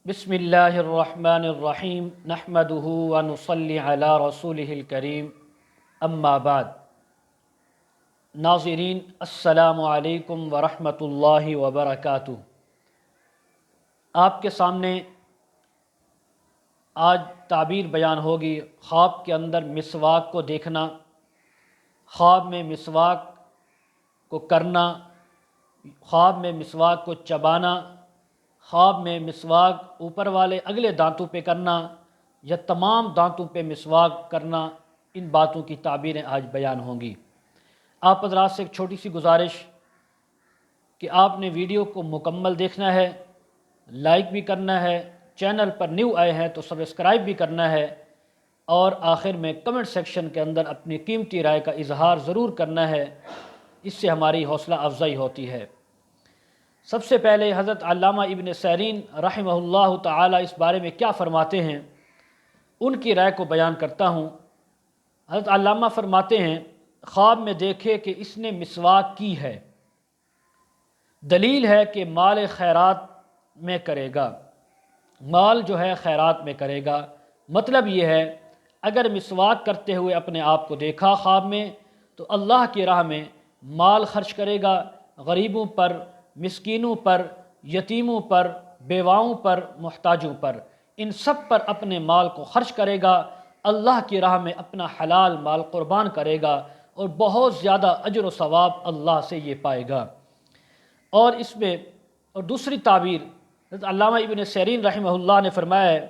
بسم الرحمن الرحیم نحمدہ ونصلی علی رسولہ الکریم اما بعد۔ ناظرین السلام علیکم ورحمۃ اللہ وبرکاتہ۔ آپ کے سامنے آج تعبیر بیان ہوگی خواب کے اندر مسواک کو دیکھنا، خواب میں مسواک کو کرنا، خواب میں مسواک کو چبانا، خواب میں مسواک اوپر والے اگلے دانتوں پہ کرنا یا تمام دانتوں پہ مسواک کرنا، ان باتوں کی تعبیریں آج بیان ہوں گی۔ آپ حضرات سے ایک چھوٹی سی گزارش کہ آپ نے ویڈیو کو مکمل دیکھنا ہے، لائک بھی کرنا ہے، چینل پر نیو آئے ہیں تو سبسکرائب بھی کرنا ہے، اور آخر میں کمنٹ سیکشن کے اندر اپنی قیمتی رائے کا اظہار ضرور کرنا ہے، اس سے ہماری حوصلہ افزائی ہوتی ہے۔ سب سے پہلے حضرت علامہ ابن سیرین رحمہ اللہ تعالی اس بارے میں کیا فرماتے ہیں، ان کی رائے کو بیان کرتا ہوں۔ حضرت علامہ فرماتے ہیں خواب میں دیکھے کہ اس نے مسواک کی ہے، دلیل ہے کہ مال خیرات میں کرے گا، مال جو ہے خیرات میں کرے گا۔ مطلب یہ ہے اگر مسواک کرتے ہوئے اپنے آپ کو دیکھا خواب میں تو اللہ کی راہ میں مال خرچ کرے گا، غریبوں پر، مسکینوں پر، یتیموں پر، بیواؤں پر، محتاجوں پر، ان سب پر اپنے مال کو خرچ کرے گا، اللہ کی راہ میں اپنا حلال مال قربان کرے گا اور بہت زیادہ اجر و ثواب اللہ سے یہ پائے گا۔ اور اس میں اور دوسری تعبیر حضرت علامہ ابن سیرین رحمہ اللہ نے فرمایا ہے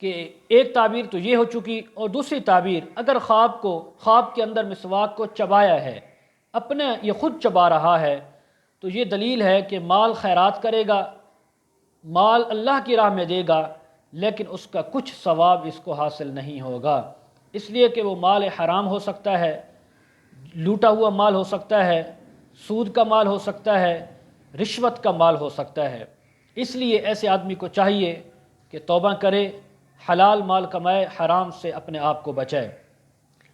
کہ ایک تعبیر تو یہ ہو چکی، اور دوسری تعبیر اگر خواب کے اندر مسواک کو چبایا ہے، اپنے یہ خود چبا رہا ہے، تو یہ دلیل ہے کہ مال خیرات کرے گا، مال اللہ کی راہ میں دے گا، لیکن اس کا کچھ ثواب اس کو حاصل نہیں ہوگا، اس لیے کہ وہ مال حرام ہو سکتا ہے، لوٹا ہوا مال ہو سکتا ہے، سود کا مال ہو سکتا ہے، رشوت کا مال ہو سکتا ہے۔ اس لیے ایسے آدمی کو چاہیے کہ توبہ کرے، حلال مال کمائے، حرام سے اپنے آپ کو بچائے۔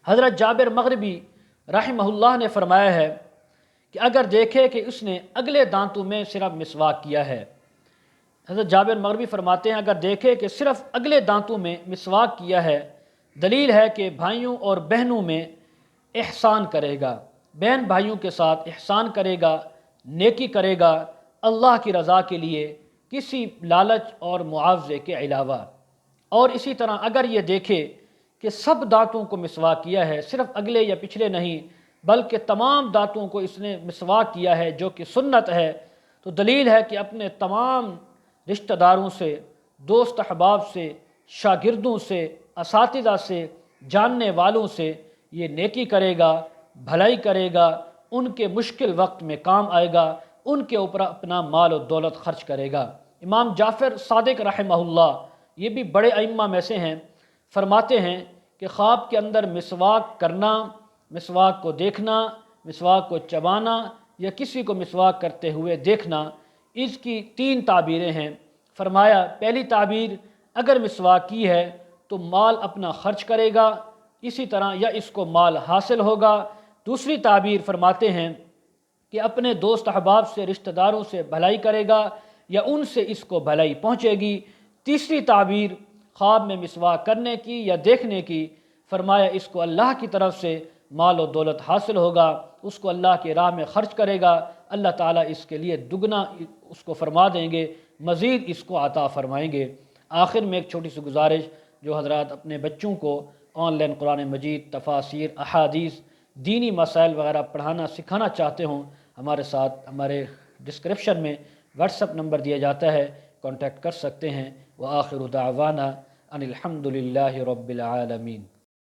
حضرت جابر مغربی رحمہ اللہ نے فرمایا ہے کہ اگر دیکھے کہ اس نے اگلے دانتوں میں صرف مسواک کیا ہے، حضرت جابر مغربی فرماتے ہیں اگر دیکھے کہ صرف اگلے دانتوں میں مسواک کیا ہے، دلیل ہے کہ بھائیوں اور بہنوں میں احسان کرے گا، بہن بھائیوں کے ساتھ احسان کرے گا، نیکی کرے گا اللہ کی رضا کے لیے، کسی لالچ اور معاوضے کے علاوہ۔ اور اسی طرح اگر یہ دیکھے کہ سب دانتوں کو مسواک کیا ہے، صرف اگلے یا پچھلے نہیں بلکہ تمام دانتوں کو اس نے مسواک کیا ہے جو کہ سنت ہے، تو دلیل ہے کہ اپنے تمام رشتہ داروں سے، دوست احباب سے، شاگردوں سے، اساتذہ سے، جاننے والوں سے یہ نیکی کرے گا، بھلائی کرے گا، ان کے مشکل وقت میں کام آئے گا، ان کے اوپر اپنا مال و دولت خرچ کرے گا۔ امام جعفر صادق رحمہ اللہ یہ بھی بڑے ائمہ میں سے ہیں، فرماتے ہیں کہ خواب کے اندر مسواک کرنا، مسواک کو دیکھنا، مسواک کو چبانا یا کسی کو مسواک کرتے ہوئے دیکھنا، اس کی 3 تعبیریں ہیں۔ فرمایا پہلی تعبیر اگر مسواک کی ہے تو مال اپنا خرچ کرے گا، اسی طرح یا اس کو مال حاصل ہوگا۔ دوسری تعبیر فرماتے ہیں کہ اپنے دوست احباب سے، رشتہ داروں سے بھلائی کرے گا یا ان سے اس کو بھلائی پہنچے گی۔ تیسری تعبیر خواب میں مسواک کرنے کی یا دیکھنے کی، فرمایا اس کو اللہ کی طرف سے مال و دولت حاصل ہوگا، اس کو اللہ کی راہ میں خرچ کرے گا، اللہ تعالیٰ اس کے لیے دگنا اس کو فرما دیں گے، مزید اس کو عطا فرمائیں گے۔ آخر میں ایک چھوٹی سی گزارش، جو حضرات اپنے بچوں کو آن لائن قرآن مجید، تفاسیر، احادیث، دینی مسائل وغیرہ پڑھانا سکھانا چاہتے ہوں، ہمارے ساتھ ہمارے ڈسکرپشن میں واٹس ایپ نمبر دیا جاتا ہے، کانٹیکٹ کر سکتے ہیں۔ وآخر دعوانا ان الحمد للہ رب العالمین۔